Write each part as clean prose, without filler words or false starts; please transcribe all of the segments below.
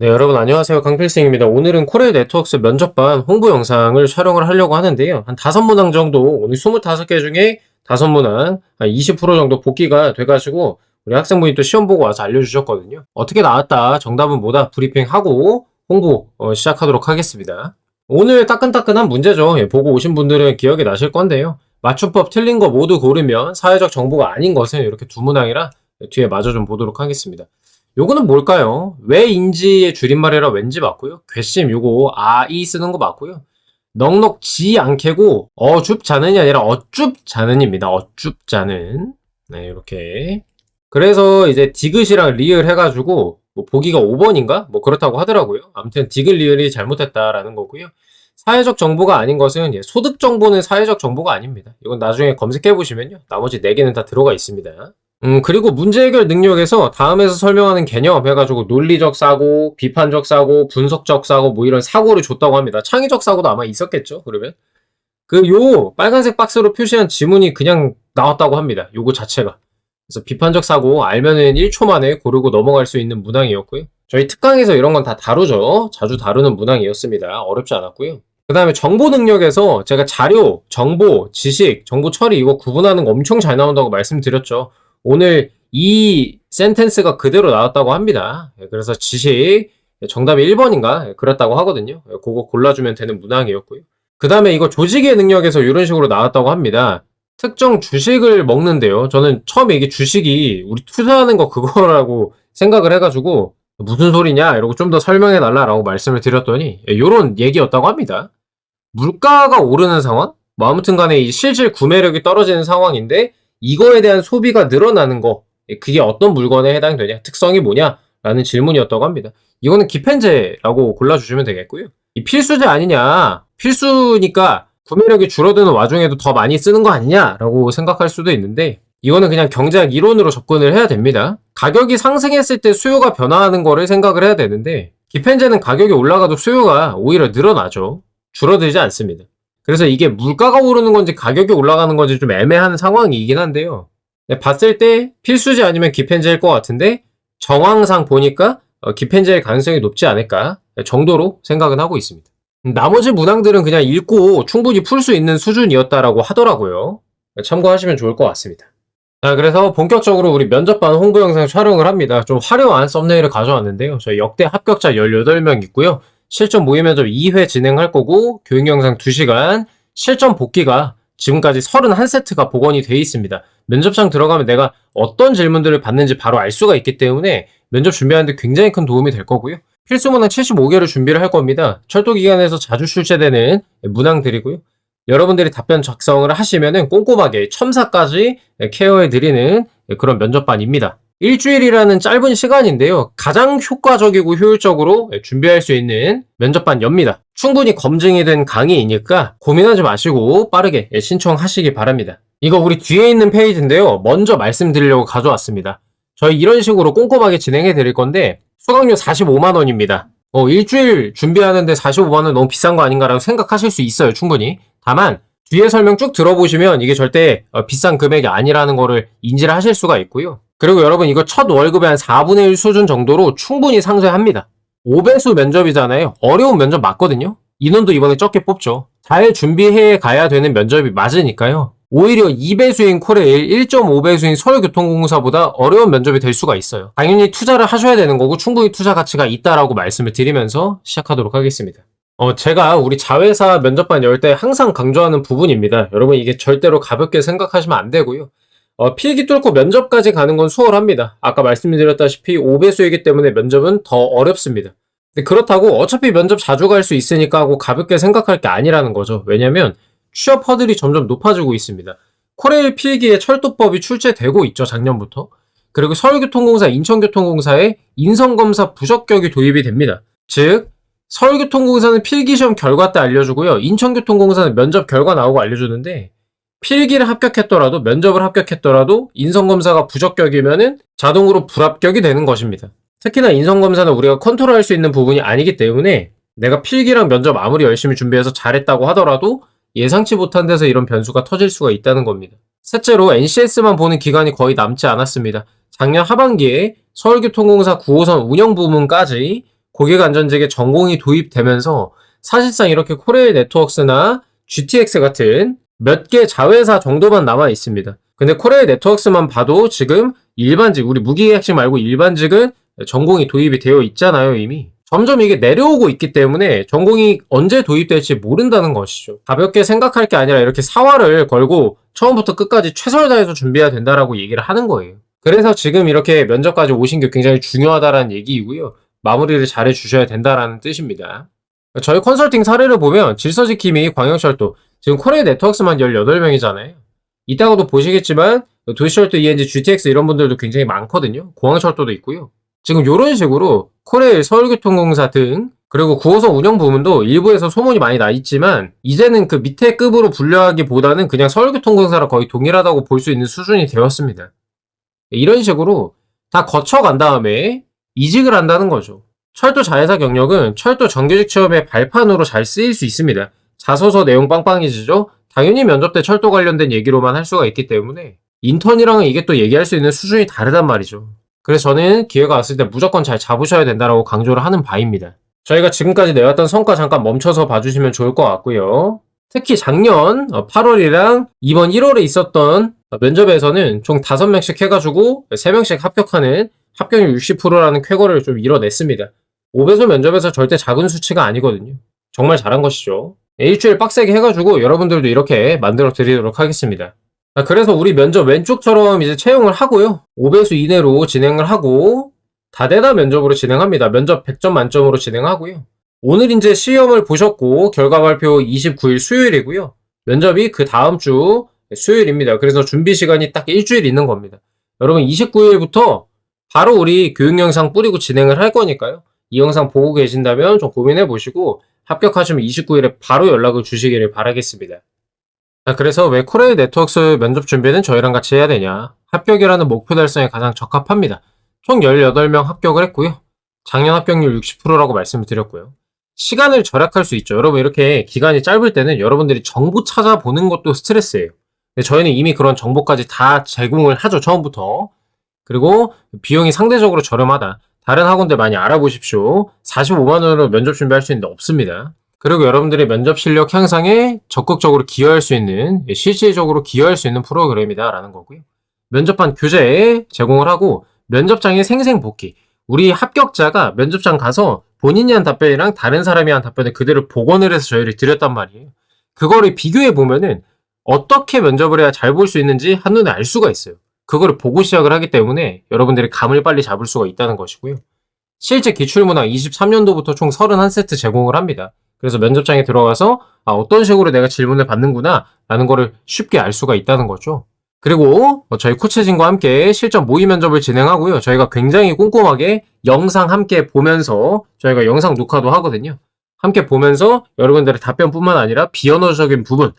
네, 여러분 안녕하세요. 강필승입니다. 오늘은 코레일 네트워크스 면접반 홍보 영상을 촬영을 하려고 하는데요. 한 5문항 정도, 오늘 25개 중에 5문항, 한 20% 정도 복귀가 돼가지고 우리 학생분이 또 시험 보고 와서 알려주셨거든요. 어떻게 나왔다, 정답은 뭐다 브리핑하고 홍보 시작하도록 하겠습니다. 오늘 따끈따끈한 문제죠. 보고 오신 분들은 기억이 나실 건데요. 맞춤법 틀린 거 모두 고르면 사회적 정보가 아닌 것은 이렇게 두 문항이라 뒤에 마저 좀 보도록 하겠습니다. 요거는 뭘까요? 왜인지의 줄임말이라 왠지 맞고요. 괘씸 요거 이 쓰는 거 맞고요. 넉넉지 않게고 어줍잖은이 아니라 어줍잖은입니다. 어줍잖은. 네, 이렇게. 그래서 이제 디귿이랑 리을 해가지고 뭐 보기가 5번인가? 뭐 그렇다고 하더라고요. 아무튼 디귿 리을이 잘못했다라는 거고요. 사회적 정보가 아닌 것은 소득 정보는 사회적 정보가 아닙니다. 이건 나중에 검색해 보시면요. 나머지 4개는 다 들어가 있습니다. 그리고 문제 해결 능력에서 다음에서 설명하는 개념 해가지고 논리적 사고, 비판적 사고, 분석적 사고 뭐 이런 사고를 줬다고 합니다. 창의적 사고도 아마 있었겠죠, 그러면? 요 빨간색 박스로 표시한 지문이 그냥 나왔다고 합니다. 요거 자체가. 그래서 비판적 사고 알면은 1초 만에 고르고 넘어갈 수 있는 문항이었고요. 저희 특강에서 이런 건 다 다루죠. 자주 다루는 문항이었습니다. 어렵지 않았고요. 그 다음에 정보 능력에서 제가 자료, 정보, 지식, 정보 처리 이거 구분하는 거 엄청 잘 나온다고 말씀드렸죠. 오늘 이 센텐스가 그대로 나왔다고 합니다. 그래서 지식 정답이 1번인가 그랬다고 하거든요. 그거 골라주면 되는 문항이었고요. 그 다음에 이거 조직의 능력에서 이런 식으로 나왔다고 합니다. 특정 주식을 먹는데요. 저는 처음에 이게 주식이 우리 투자하는 거 그거라고 생각을 해가지고 무슨 소리냐 이러고 좀 더 설명해 달라라고 말씀을 드렸더니 이런 얘기였다고 합니다. 물가가 오르는 상황? 뭐 아무튼 간에 이 실질 구매력이 떨어지는 상황인데 이거에 대한 소비가 늘어나는 거, 그게 어떤 물건에 해당되냐, 특성이 뭐냐 라는 질문이었다고 합니다. 이거는 기펜제라고 골라주시면 되겠고요. 이 필수제 아니냐, 필수니까 구매력이 줄어드는 와중에도 더 많이 쓰는 거 아니냐 라고 생각할 수도 있는데 이거는 그냥 경제학 이론으로 접근을 해야 됩니다. 가격이 상승했을 때 수요가 변화하는 거를 생각을 해야 되는데 기펜제는 가격이 올라가도 수요가 오히려 늘어나죠. 줄어들지 않습니다. 그래서 이게 물가가 오르는 건지 가격이 올라가는 건지 좀 애매한 상황이긴 한데요. 봤을 때 필수제 아니면 기펜제일 것 같은데 정황상 보니까 기펜제일 가능성이 높지 않을까 정도로 생각은 하고 있습니다. 나머지 문항들은 그냥 읽고 충분히 풀 수 있는 수준이었다라고 하더라고요. 참고하시면 좋을 것 같습니다. 자, 그래서 본격적으로 우리 면접반 홍보 영상 촬영을 합니다. 좀 화려한 썸네일을 가져왔는데요. 저희 역대 합격자 18명 있고요. 실전 모의 면접 2회 진행할 거고 교육 영상 2시간, 실전 복귀가 지금까지 31세트가 복원이 돼 있습니다. 면접장 들어가면 내가 어떤 질문들을 받는지 바로 알 수가 있기 때문에 면접 준비하는데 굉장히 큰 도움이 될 거고요. 필수 문항 75개를 준비를 할 겁니다. 철도 기간에서 자주 출제되는 문항들이고요. 여러분들이 답변 작성을 하시면은 꼼꼼하게 첨사까지 케어해 드리는 그런 면접반입니다. 일주일이라는 짧은 시간인데요. 가장 효과적이고 효율적으로 준비할 수 있는 면접반입니다. 충분히 검증이 된 강의이니까 고민하지 마시고 빠르게 신청하시기 바랍니다. 이거 우리 뒤에 있는 페이지인데요. 먼저 말씀드리려고 가져왔습니다. 저희 이런 식으로 꼼꼼하게 진행해 드릴 건데 수강료 45만원입니다. 일주일 준비하는데 45만원 너무 비싼 거 아닌가라고 생각하실 수 있어요. 충분히. 다만 뒤에 설명 쭉 들어보시면 이게 절대 비싼 금액이 아니라는 거를 인지를 하실 수가 있고요. 그리고 여러분 이거 첫 월급의 한 4분의 1 수준 정도로 충분히 상쇄합니다. 5배수 면접이잖아요. 어려운 면접 맞거든요. 인원도 이번에 적게 뽑죠. 잘 준비해 가야 되는 면접이 맞으니까요. 오히려 2배수인 코레일, 1.5배수인 서울교통공사보다 어려운 면접이 될 수가 있어요. 당연히 투자를 하셔야 되는 거고 충분히 투자 가치가 있다라고 말씀을 드리면서 시작하도록 하겠습니다. 제가 우리 자회사 면접반 열 때 항상 강조하는 부분입니다. 여러분 이게 절대로 가볍게 생각하시면 안 되고요. 필기 뚫고 면접까지 가는 건 수월합니다. 아까 말씀드렸다시피 5배수이기 때문에 면접은 더 어렵습니다. 근데 그렇다고 어차피 면접 자주 갈 수 있으니까 하고 가볍게 생각할 게 아니라는 거죠. 왜냐면 취업 허들이 점점 높아지고 있습니다. 코레일 필기에 철도법이 출제되고 있죠. 작년부터. 그리고 서울교통공사, 인천교통공사에 인성검사 부적격이 도입이 됩니다. 즉 서울교통공사는 필기시험 결과 때 알려주고요. 인천교통공사는 면접 결과 나오고 알려주는데 필기를 합격했더라도 면접을 합격했더라도 인성검사가 부적격이면은 자동으로 불합격이 되는 것입니다. 특히나 인성검사는 우리가 컨트롤할 수 있는 부분이 아니기 때문에 내가 필기랑 면접 아무리 열심히 준비해서 잘했다고 하더라도 예상치 못한 데서 이런 변수가 터질 수가 있다는 겁니다. 셋째로 NCS만 보는 기간이 거의 남지 않았습니다. 작년 하반기에 서울교통공사 9호선 운영부문까지 고객안전직에 전공이 도입되면서 사실상 이렇게 코레일 네트워크스나 GTX 같은 몇 개 자회사 정도만 남아 있습니다. 근데 코레일 네트워크스만 봐도 지금 일반직, 우리 무기계약직 말고 일반직은 전공이 도입이 되어 있잖아요, 이미. 점점 이게 내려오고 있기 때문에 전공이 언제 도입될지 모른다는 것이죠. 가볍게 생각할 게 아니라 이렇게 사활을 걸고 처음부터 끝까지 최선을 다해서 준비해야 된다라고 얘기를 하는 거예요. 그래서 지금 이렇게 면접까지 오신 게 굉장히 중요하다라는 얘기이고요. 마무리를 잘 해주셔야 된다라는 뜻입니다. 저희 컨설팅 사례를 보면 질서지킴이, 광역철도, 지금 코레일 네트워크스만 18명이잖아요. 이따가도 보시겠지만 도시철도, ENG, GTX 이런 분들도 굉장히 많거든요. 공항철도도 있고요. 지금 이런 식으로 코레일, 서울교통공사 등, 그리고 9호선 운영 부문도 일부에서 소문이 많이 나 있지만 이제는 그 밑에 급으로 분류하기보다는 그냥 서울교통공사랑 거의 동일하다고 볼 수 있는 수준이 되었습니다. 이런 식으로 다 거쳐간 다음에 이직을 한다는 거죠. 철도 자회사 경력은 철도 정규직 취업의 발판으로 잘 쓰일 수 있습니다. 자소서 내용 빵빵해지죠? 당연히 면접 때 철도 관련된 얘기로만 할 수가 있기 때문에 인턴이랑은 이게 또 얘기할 수 있는 수준이 다르단 말이죠. 그래서 저는 기회가 왔을 때 무조건 잘 잡으셔야 된다라고 강조를 하는 바입니다. 저희가 지금까지 내왔던 성과 잠깐 멈춰서 봐주시면 좋을 것 같고요. 특히 작년 8월이랑 이번 1월에 있었던 면접에서는 총 5명씩 해가지고 3명씩 합격하는 합격률 60%라는 쾌거를 좀 이뤄냈습니다. 5배속 면접에서 절대 작은 수치가 아니거든요. 정말 잘한 것이죠. 일주일 빡세게 해가지고 여러분들도 이렇게 만들어 드리도록 하겠습니다. 그래서 우리 면접 왼쪽처럼 이제 채용을 하고요. 5배수 이내로 진행을 하고 다대다 면접으로 진행합니다. 면접 100점 만점으로 진행하고요. 오늘 이제 시험을 보셨고 결과 발표 29일 수요일이고요. 면접이 그 다음 주 수요일입니다. 그래서 준비 시간이 딱 일주일 있는 겁니다. 여러분 29일부터 바로 우리 교육 영상 뿌리고 진행을 할 거니까요. 이 영상 보고 계신다면 좀 고민해 보시고 합격하시면 29일에 바로 연락을 주시기를 바라겠습니다. 그래서 왜 코레일 네트워크스 면접 준비는 저희랑 같이 해야 되냐? 합격이라는 목표 달성에 가장 적합합니다. 총 18명 합격을 했고요. 작년 합격률 60%라고 말씀을 드렸고요. 시간을 절약할 수 있죠. 여러분 이렇게 기간이 짧을 때는 여러분들이 정보 찾아보는 것도 스트레스예요. 근데 저희는 이미 그런 정보까지 다 제공을 하죠. 처음부터. 그리고 비용이 상대적으로 저렴하다. 다른 학원들 많이 알아보십시오. 45만 원으로 면접 준비할 수 있는데 없습니다. 그리고 여러분들의 면접 실력 향상에 적극적으로 기여할 수 있는, 실질적으로 기여할 수 있는 프로그램이다라는 거고요. 면접반 교재 제공을 하고 면접장의 생생복기. 우리 합격자가 면접장 가서 본인이 한 답변이랑 다른 사람이 한 답변을 그대로 복원을 해서 저희를 드렸단 말이에요. 그거를 비교해 보면은 어떻게 면접을 해야 잘 볼 수 있는지 한눈에 알 수가 있어요. 그거를 보고 시작을 하기 때문에 여러분들이 감을 빨리 잡을 수가 있다는 것이고요. 실제 기출문항 23년도부터 총 31세트 제공을 합니다. 그래서 면접장에 들어가서 어떤 식으로 내가 질문을 받는구나 라는 거를 쉽게 알 수가 있다는 거죠. 그리고 저희 코치진과 함께 실전 모의 면접을 진행하고요. 저희가 굉장히 꼼꼼하게 영상 함께 보면서 저희가 영상 녹화도 하거든요. 함께 보면서 여러분들의 답변뿐만 아니라 비언어적인 부분,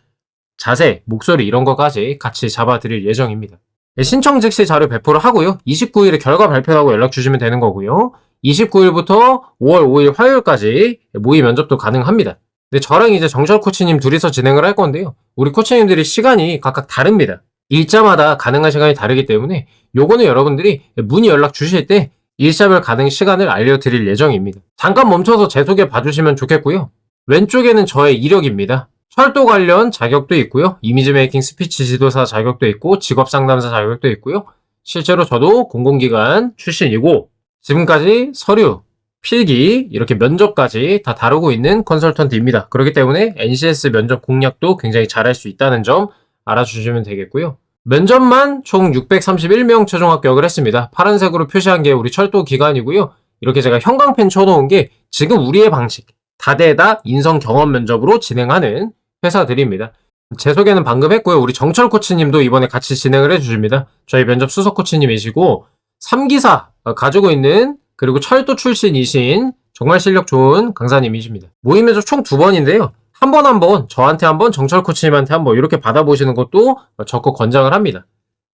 자세, 목소리 이런 것까지 같이 잡아드릴 예정입니다. 신청 즉시 자료 배포를 하고요. 29일에 결과 발표하고 연락 주시면 되는 거고요. 29일부터 5월 5일 화요일까지 모의 면접도 가능합니다. 근데 저랑 이제 정철 코치님 둘이서 진행을 할 건데요. 우리 코치님들이 시간이 각각 다릅니다. 일자마다 가능한 시간이 다르기 때문에 요거는 여러분들이 문의 연락 주실 때 일자별 가능 시간을 알려드릴 예정입니다. 잠깐 멈춰서 제 소개 봐주시면 좋겠고요. 왼쪽에는 저의 이력입니다. 철도 관련 자격도 있고요. 이미지 메이킹 스피치 지도사 자격도 있고 직업 상담사 자격도 있고요. 실제로 저도 공공기관 출신이고 지금까지 서류, 필기, 이렇게 면접까지 다 다루고 있는 컨설턴트입니다. 그렇기 때문에 NCS 면접 공략도 굉장히 잘할 수 있다는 점 알아주시면 되겠고요. 면접만 총 631명 최종 합격을 했습니다. 파란색으로 표시한 게 우리 철도 기관이고요. 이렇게 제가 형광펜 쳐놓은 게 지금 우리의 방식, 다대다 인성 경험 면접으로 진행하는 회사들입니다. 제 소개는 방금 했고요. 우리 정철 코치님도 이번에 같이 진행을 해주십니다. 저희 면접 수석 코치님이시고 3기사 가지고 있는 그리고 철도 출신이신 정말 실력 좋은 강사님이십니다. 모의 면접 총 2번인데요. 한 번 저한테 한 번, 정철 코치님한테 한 번 이렇게 받아보시는 것도 적극 권장을 합니다.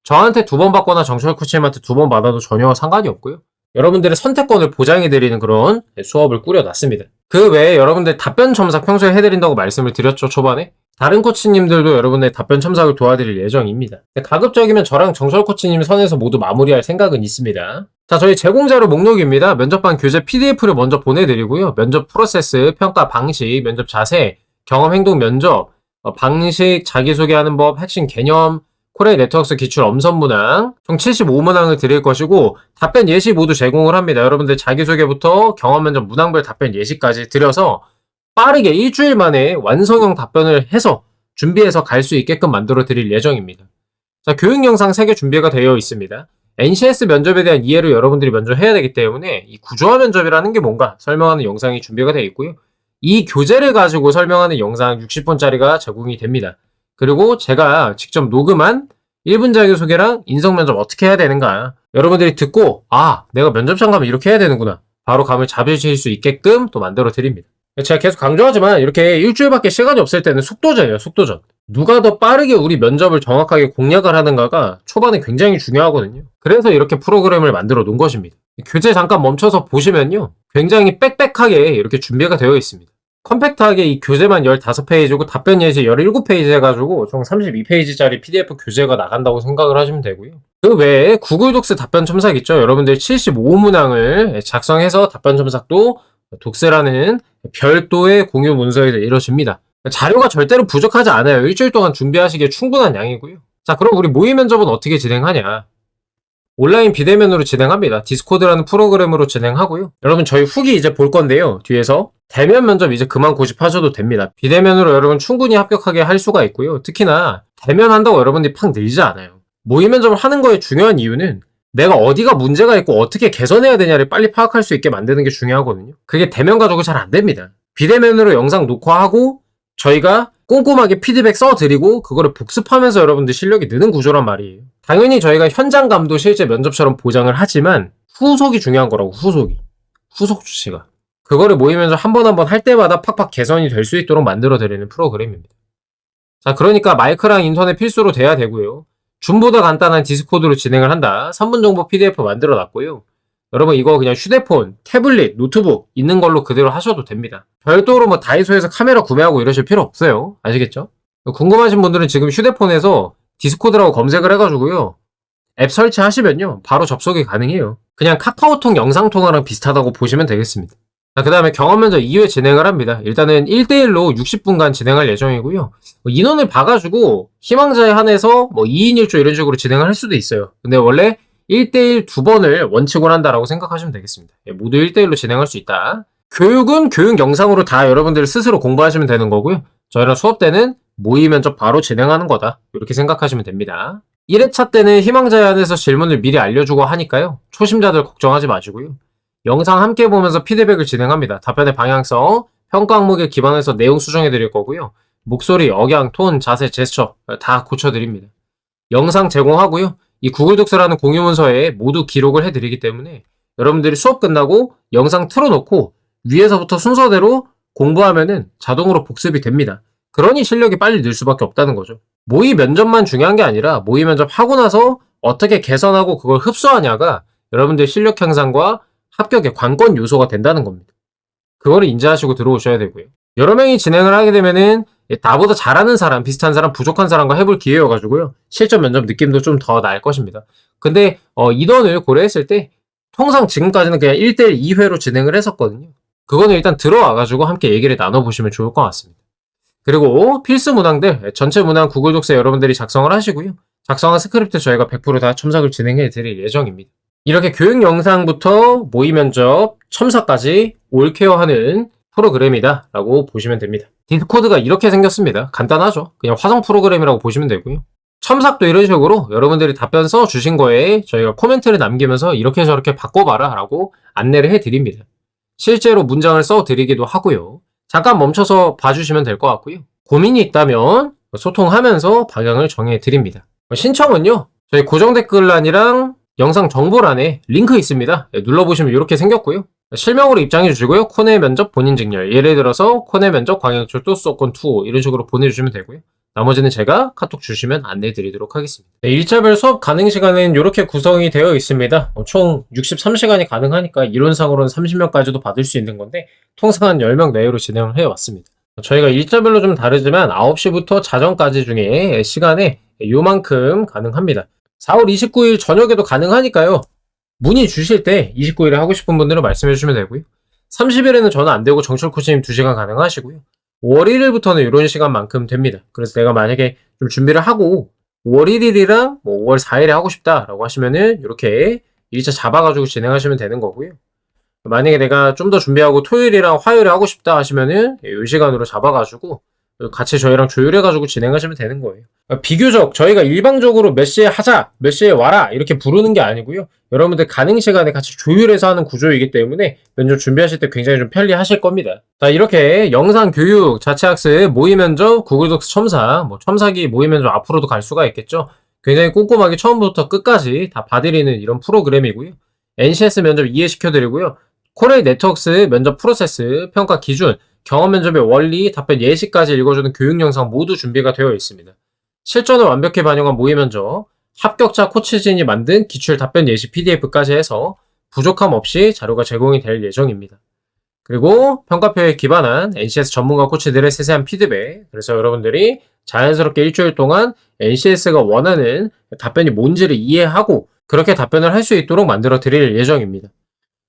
저한테 2번 받거나 정철 코치님한테 2번 받아도 전혀 상관이 없고요. 여러분들의 선택권을 보장해드리는 그런 수업을 꾸려놨습니다. 그 외에 여러분들 답변 첨삭 평소에 해드린다고 말씀을 드렸죠, 초반에. 다른 코치님들도 여러분의 답변 첨삭을 도와드릴 예정입니다. 가급적이면 저랑 정철 코치님 선에서 모두 마무리할 생각은 있습니다. 자, 저희 제공자료 목록입니다. 면접반 교재 PDF를 먼저 보내드리고요. 면접 프로세스, 평가 방식, 면접 자세, 경험 행동 면접, 방식, 자기소개하는 법, 핵심 개념, 코레일 네트워크스 기출 엄선 문항, 총 75문항을 드릴 것이고, 답변 예시 모두 제공을 합니다. 여러분들 자기소개부터 경험 면접 문항별 답변 예시까지 드려서 빠르게 일주일 만에 완성형 답변을 해서 준비해서 갈 수 있게끔 만들어 드릴 예정입니다. 자, 교육 영상 3개 준비가 되어 있습니다. NCS 면접에 대한 이해를 여러분들이 먼저 해야 되기 때문에 이 구조화 면접이라는 게 뭔가 설명하는 영상이 준비가 되어 있고요. 이 교재를 가지고 설명하는 영상 60분짜리가 제공이 됩니다. 그리고 제가 직접 녹음한 1분 자기소개랑 인성면접 어떻게 해야 되는가 여러분들이 듣고 내가 면접장 가면 이렇게 해야 되는구나 바로 감을 잡으실 수 있게끔 또 만들어 드립니다. 제가 계속 강조하지만 이렇게 일주일밖에 시간이 없을 때는 속도전이에요. 속도전. 누가 더 빠르게 우리 면접을 정확하게 공략을 하는가가 초반에 굉장히 중요하거든요. 그래서 이렇게 프로그램을 만들어 놓은 것입니다. 교재 잠깐 멈춰서 보시면요. 굉장히 빽빽하게 이렇게 준비가 되어 있습니다. 컴팩트하게 이 교재만 15페이지고 답변 예시 17페이지 해가지고 총 32페이지짜리 PDF 교재가 나간다고 생각을 하시면 되고요. 그 외에 구글 독스 답변 첨삭 있죠. 여러분들 75문항을 작성해서 답변 첨삭도 독스라는 별도의 공유 문서에서 이루어집니다. 자료가 절대로 부족하지 않아요. 일주일 동안 준비하시기에 충분한 양이고요. 자, 그럼 우리 모의 면접은 어떻게 진행하냐? 온라인 비대면으로 진행합니다. 디스코드라는 프로그램으로 진행하고요. 여러분 저희 후기 이제 볼 건데요. 뒤에서 대면 면접 이제 그만 고집하셔도 됩니다. 비대면으로 여러분 충분히 합격하게 할 수가 있고요. 특히나 대면 한다고 여러분들이 팍 늘지 않아요. 모의 면접을 하는 거의 중요한 이유는 내가 어디가 문제가 있고 어떻게 개선해야 되냐를 빨리 파악할 수 있게 만드는 게 중요하거든요. 그게 대면 가지고 잘 안 됩니다. 비대면으로 영상 녹화하고 저희가 꼼꼼하게 피드백 써드리고 그거를 복습하면서 여러분들 실력이 느는 구조란 말이에요. 당연히 저희가 현장감도 실제 면접처럼 보장을 하지만 후속이 중요한 거라고. 후속 주시가 그거를 모의 면접 한 번 한 번 할 때마다 팍팍 개선이 될 수 있도록 만들어 드리는 프로그램입니다. 자, 그러니까 마이크랑 인터넷 필수로 돼야 되고요. 줌보다 간단한 디스코드로 진행을 한다. 3분 정보 PDF 만들어 놨고요. 여러분 이거 그냥 휴대폰, 태블릿, 노트북 있는 걸로 그대로 하셔도 됩니다. 별도로 뭐 다이소에서 카메라 구매하고 이러실 필요 없어요. 아시겠죠? 궁금하신 분들은 지금 휴대폰에서 디스코드라고 검색을 해가지고요. 앱 설치하시면요. 바로 접속이 가능해요. 그냥 카카오톡 영상통화랑 비슷하다고 보시면 되겠습니다. 자, 그 다음에 경험 면접 2회 진행을 합니다. 일단은 1대1로 60분간 진행할 예정이고요. 인원을 봐가지고 희망자에 한해서 2인 1조 이런 식으로 진행을 할 수도 있어요. 근데 원래 1대1 2번을 원칙으로 한다라고 생각하시면 되겠습니다. 모두 1대1로 진행할 수 있다. 교육은 교육 영상으로 다 여러분들 스스로 공부하시면 되는 거고요. 저희랑 수업 때는 모의 면접 바로 진행하는 거다. 이렇게 생각하시면 됩니다. 1회차 때는 희망자에 한해서 질문을 미리 알려주고 하니까요. 초심자들 걱정하지 마시고요. 영상 함께 보면서 피드백을 진행합니다. 답변의 방향성, 평가 항목에 기반해서 내용 수정해 드릴 거고요. 목소리, 억양, 톤, 자세, 제스처 다 고쳐드립니다. 영상 제공하고요. 이 구글 독스라는 공유 문서에 모두 기록을 해드리기 때문에 여러분들이 수업 끝나고 영상 틀어놓고 위에서부터 순서대로 공부하면은 자동으로 복습이 됩니다. 그러니 실력이 빨리 늘 수밖에 없다는 거죠. 모의 면접만 중요한 게 아니라 모의 면접 하고 나서 어떻게 개선하고 그걸 흡수하냐가 여러분들 실력 향상과 합격의 관건 요소가 된다는 겁니다. 그거를 인지하시고 들어오셔야 되고요. 여러 명이 진행을 하게 되면은 나보다 잘하는 사람, 비슷한 사람, 부족한 사람과 해볼 기회여가지고요. 실전 면접 느낌도 좀 더 나을 것입니다. 근데 인원을 고려했을 때 통상 지금까지는 그냥 1대1 2회로 진행을 했었거든요. 그거는 일단 들어와가지고 함께 얘기를 나눠보시면 좋을 것 같습니다. 그리고 필수 문항들, 전체 문항 구글 독스에 여러분들이 작성을 하시고요. 작성한 스크립트 저희가 100% 다 첨삭을 진행해 드릴 예정입니다. 이렇게 교육 영상부터 모의 면접, 첨삭까지 올케어하는 프로그램이다 라고 보시면 됩니다. 디스코드가 이렇게 생겼습니다. 간단하죠? 그냥 화성 프로그램이라고 보시면 되고요. 첨삭도 이런 식으로 여러분들이 답변 써주신 거에 저희가 코멘트를 남기면서 이렇게 저렇게 바꿔봐라 라고 안내를 해드립니다. 실제로 문장을 써드리기도 하고요. 잠깐 멈춰서 봐주시면 될 것 같고요. 고민이 있다면 소통하면서 방향을 정해드립니다. 신청은요. 저희 고정 댓글란이랑 영상 정보란에 링크 있습니다. 눌러보시면 이렇게 생겼고요. 실명으로 입장해 주시고요. 코네 면접 본인 증열. 예를 들어서 코네 면접 광역철도 수도권 투어 이런 식으로 보내주시면 되고요. 나머지는 제가 카톡 주시면 안내해 드리도록 하겠습니다. 네, 일자별 수업 가능 시간은 이렇게 구성이 되어 있습니다. 총 63시간이 가능하니까 이론상으로는 30명까지도 받을 수 있는 건데 통상 한 10명 내외로 진행을 해왔습니다. 저희가 일자별로 좀 다르지만 9시부터 자정까지 중에 시간에 요만큼 가능합니다. 4월 29일 저녁에도 가능하니까요. 문의 주실 때 29일에 하고 싶은 분들은 말씀해 주시면 되고요. 30일에는 저는 안 되고 정철 코치님 2시간 가능하시고요. 5월 1일부터는 이런 시간만큼 됩니다. 그래서 내가 만약에 좀 준비를 하고 5월 1일이랑 뭐 5월 4일에 하고 싶다라고 하시면은 이렇게 일자 잡아가지고 진행하시면 되는 거고요. 만약에 내가 좀 더 준비하고 토요일이랑 화요일에 하고 싶다 하시면은 이 시간으로 잡아가지고 같이 저희랑 조율해가지고 진행하시면 되는 거예요. 비교적 저희가 일방적으로 몇 시에 하자, 몇 시에 와라 이렇게 부르는 게 아니고요. 여러분들 가능 시간에 같이 조율해서 하는 구조이기 때문에 면접 준비하실 때 굉장히 좀 편리하실 겁니다. 자, 이렇게 영상 교육, 자체학습, 모의면접, 구글 독스 첨사, 뭐 첨사기 모의면접 앞으로도 갈 수가 있겠죠. 굉장히 꼼꼼하게 처음부터 끝까지 다 봐드리는 이런 프로그램이고요. NCS 면접 이해시켜드리고요. 코레일 네트워크스 면접 프로세스, 평가 기준, 경험 면접의 원리, 답변 예시까지 읽어주는 교육 영상 모두 준비가 되어 있습니다. 실전을 완벽히 반영한 모의 면접, 합격자 코치진이 만든 기출 답변 예시 PDF까지 해서 부족함 없이 자료가 제공이 될 예정입니다. 그리고 평가표에 기반한 NCS 전문가 코치들의 세세한 피드백, 그래서 여러분들이 자연스럽게 일주일 동안 NCS가 원하는 답변이 뭔지를 이해하고 그렇게 답변을 할 수 있도록 만들어 드릴 예정입니다.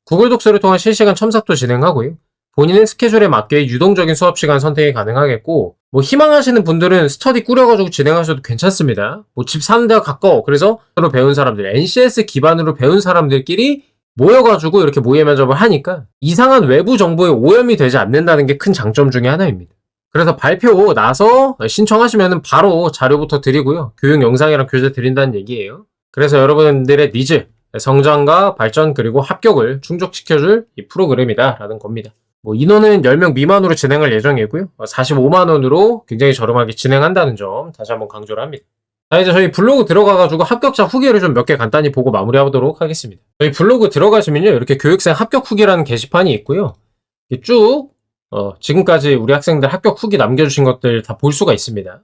구글 독서를 통한 실시간 첨삭도 진행하고요. 본인의 스케줄에 맞게 유동적인 수업 시간 선택이 가능하겠고, 뭐 희망하시는 분들은 스터디 꾸려가지고 진행하셔도 괜찮습니다. 뭐 집 사는 데가 가까워. 그래서 서로 배운 사람들, NCS 기반으로 배운 사람들끼리 모여가지고 이렇게 모의 면접을 하니까 이상한 외부 정보에 오염이 되지 않는다는 게 큰 장점 중에 하나입니다. 그래서 발표 나서 신청하시면 바로 자료부터 드리고요. 교육 영상이랑 교재 드린다는 얘기예요. 그래서 여러분들의 니즈, 성장과 발전 그리고 합격을 충족시켜줄 이 프로그램이다라는 겁니다. 뭐 인원은 10명 미만으로 진행할 예정이고요. 45만원으로 굉장히 저렴하게 진행한다는 점 다시 한번 강조를 합니다. 자, 이제 저희 블로그 들어가가지고 합격자 후기를 좀 몇 개 간단히 보고 마무리하도록 하겠습니다. 저희 블로그 들어가시면요. 이렇게 교육생 합격 후기라는 게시판이 있고요. 쭉 지금까지 우리 학생들 합격 후기 남겨주신 것들 다 볼 수가 있습니다.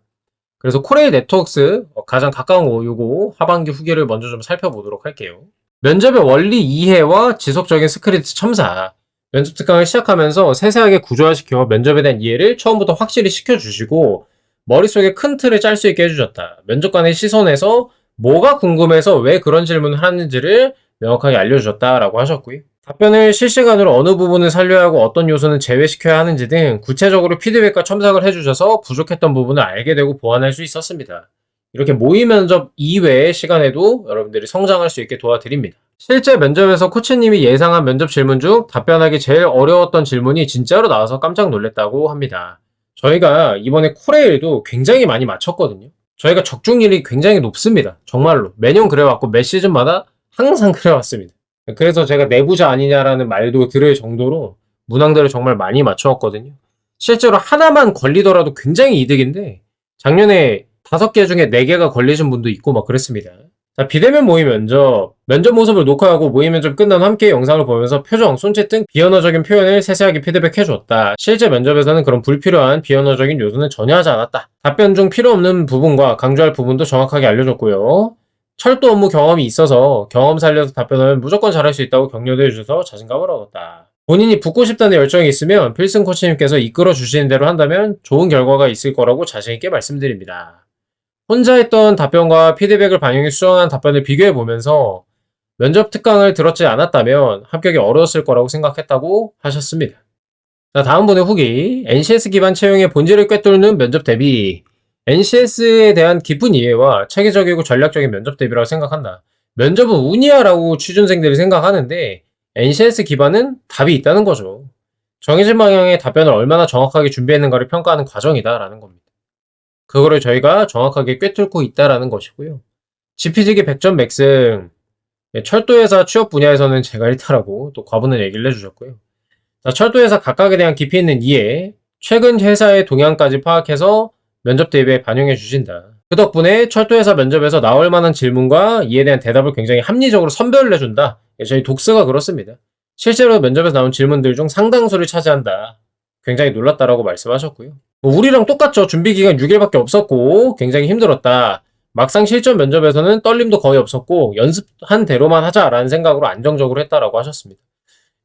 그래서 코레일 네트워크스 가장 가까운 거 요거 하반기 후기를 먼저 좀 살펴보도록 할게요. 면접의 원리 이해와 지속적인 스크립트 첨사. 면접 특강을 시작하면서 세세하게 구조화시켜 면접에 대한 이해를 처음부터 확실히 시켜주시고 머릿속에 큰 틀을 짤 수 있게 해주셨다. 면접관의 시선에서 뭐가 궁금해서 왜 그런 질문을 하는지를 명확하게 알려주셨다라고 하셨고요. 답변을 실시간으로 어느 부분을 살려야 하고 어떤 요소는 제외시켜야 하는지 등 구체적으로 피드백과 첨삭을 해주셔서 부족했던 부분을 알게 되고 보완할 수 있었습니다. 이렇게 모의 면접 이외의 시간에도 여러분들이 성장할 수 있게 도와드립니다. 실제 면접에서 코치님이 예상한 면접 질문 중 답변하기 제일 어려웠던 질문이 진짜로 나와서 깜짝 놀랐다고 합니다. 저희가 이번에 코레일도 굉장히 많이 맞췄거든요. 저희가 적중률이 굉장히 높습니다. 정말로. 매년 그래왔고 매 시즌마다 항상 그래왔습니다. 그래서 제가 내부자 아니냐라는 말도 들을 정도로 문항들을 정말 많이 맞춰왔거든요. 실제로 하나만 걸리더라도 굉장히 이득인데 작년에 5개 중에 4개가 걸리신 분도 있고 막 그랬습니다. 자, 비대면 모의 면접 모습을 녹화하고 모의 면접 끝난 함께 영상을 보면서 표정, 손짓 등 비언어적인 표현을 세세하게 피드백해 줬다. 실제 면접에서는 그런 불필요한 비언어적인 요소는 전혀 하지 않았다. 답변 중 필요 없는 부분과 강조할 부분도 정확하게 알려줬고요. 철도 업무 경험이 있어서 경험 살려서 답변하면 무조건 잘할 수 있다고 격려도 해주셔서 자신감을 얻었다. 본인이 붙고 싶다는 열정이 있으면 필승 코치님께서 이끌어 주시는 대로 한다면 좋은 결과가 있을 거라고 자신있게 말씀드립니다. 혼자 했던 답변과 피드백을 반영해 수정한 답변을 비교해 보면서 면접 특강을 들었지 않았다면 합격이 어려웠을 거라고 생각했다고 하셨습니다. 자, 다음 분의 후기. NCS 기반 채용의 본질을 꿰뚫는 면접 대비. NCS에 대한 깊은 이해와 체계적이고 전략적인 면접 대비라고 생각한다. 면접은 운이야라고 취준생들이 생각하는데 NCS 기반은 답이 있다는 거죠. 정해진 방향의 답변을 얼마나 정확하게 준비했는가를 평가하는 과정이다라는 겁니다. 그거를 저희가 정확하게 꿰뚫고 있다라는 것이고요. 지피지기 100점 맥승. 철도회사 취업 분야에서는 제가 1타라고 또 과분한 얘기를 해주셨고요. 자, 철도회사 각각에 대한 깊이 있는 이해, 최근 회사의 동향까지 파악해서 면접 대비에 반영해 주신다. 그 덕분에 철도회사 면접에서 나올 만한 질문과 이에 대한 대답을 굉장히 합리적으로 선별을 해준다. 저희 독스가 그렇습니다. 실제로 면접에서 나온 질문들 중 상당수를 차지한다. 굉장히 놀랐다라고 말씀하셨고요. 우리랑 똑같죠. 준비 기간 6일밖에 없었고 굉장히 힘들었다. 막상 실전 면접에서는 떨림도 거의 없었고 연습한 대로만 하자라는 생각으로 안정적으로 했다라고 하셨습니다.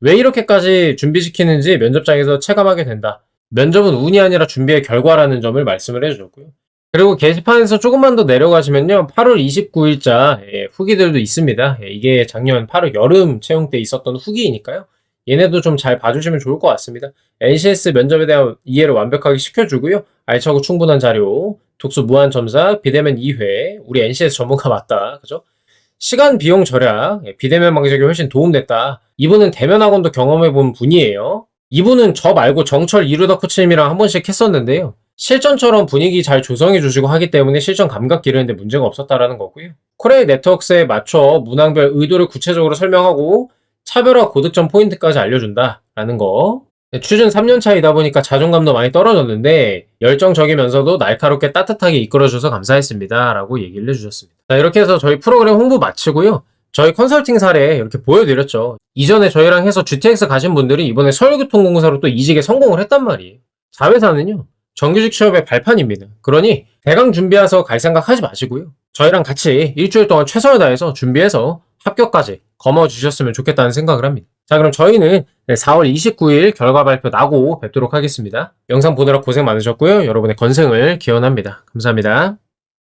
왜 이렇게까지 준비시키는지 면접장에서 체감하게 된다. 면접은 운이 아니라 준비의 결과라는 점을 말씀을 해주셨고요. 그리고 게시판에서 조금만 더 내려가시면요. 8월 29일자 후기들도 있습니다. 이게 작년 8월 여름 채용 때 있었던 후기이니까요. 얘네도 좀 잘 봐주시면 좋을 것 같습니다. NCS 면접에 대한 이해를 완벽하게 시켜주고요. 알차고 충분한 자료, 독수 무한 첨사, 비대면 2회, 우리 NCS 전문가 맞다. 그죠? 시간 비용 절약, 비대면 방식이 훨씬 도움됐다. 이분은 대면 학원도 경험해본 분이에요. 이분은 저 말고 정철 이루더 코치님이랑 한 번씩 했었는데요. 실전처럼 분위기 잘 조성해 주시고 하기 때문에 실전 감각 기르는데 문제가 없었다라는 거고요. 코레일 네트워크스에 맞춰 문항별 의도를 구체적으로 설명하고 차별화 고득점 포인트까지 알려준다라는 거. 취준 3년 차이다 보니까 자존감도 많이 떨어졌는데 열정적이면서도 날카롭게 따뜻하게 이끌어줘서 감사했습니다. 라고 얘기를 해주셨습니다. 자, 이렇게 해서 저희 프로그램 홍보 마치고요. 저희 컨설팅 사례 이렇게 보여드렸죠. 이전에 저희랑 해서 GTX 가신 분들이 이번에 서울교통공사로 또 이직에 성공을 했단 말이에요. 자회사는요. 정규직 취업의 발판입니다. 그러니 대강 준비해서 갈 생각 하지 마시고요. 저희랑 같이 일주일 동안 최선을 다해서 준비해서 합격까지 거머쥐셨으면 좋겠다는 생각을 합니다. 자, 그럼 저희는 4월 29일 결과 발표 나고 뵙도록 하겠습니다. 영상 보느라 고생 많으셨고요. 여러분의 건승을 기원합니다. 감사합니다.